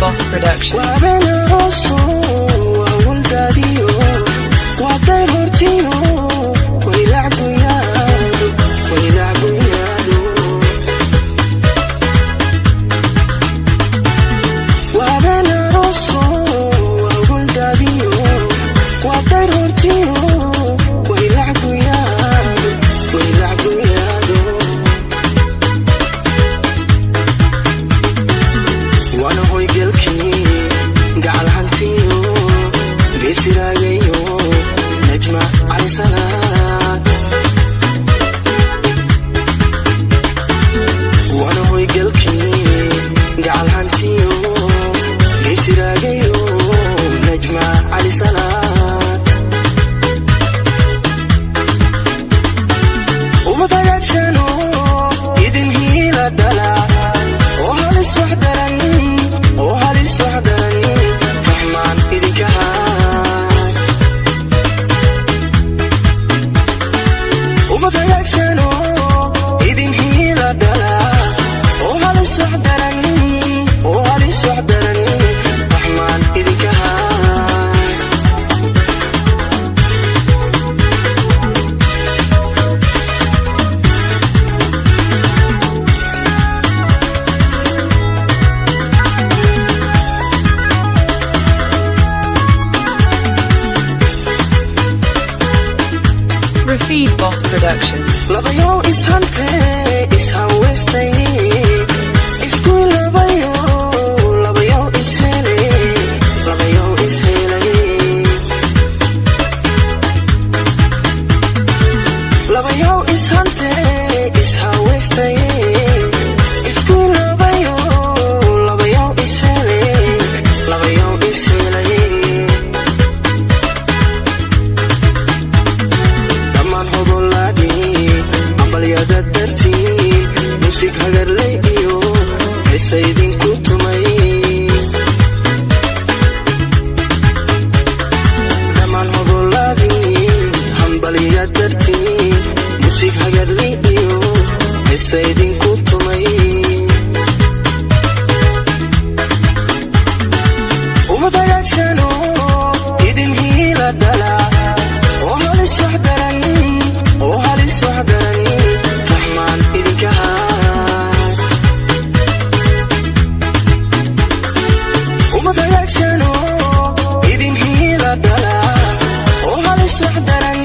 Boss Production. Rafid Boss Production. Labayo is hante, is hawestay. Isku labayo is hele. Labayo is hele. Labayo is hante, is hawestay. Isku labayo is hele. Labayo is hele. Musik hagarley iyo heesaydin ku tumay dhamaan hobolladii hambaliya dartii musik hagarley iyo heesaydin ku tumay uma dagaagsano idin hiila dhala oo halis wax daran raxmaan idinka uma dagaagsano idin hiila dhala oo halis wax daran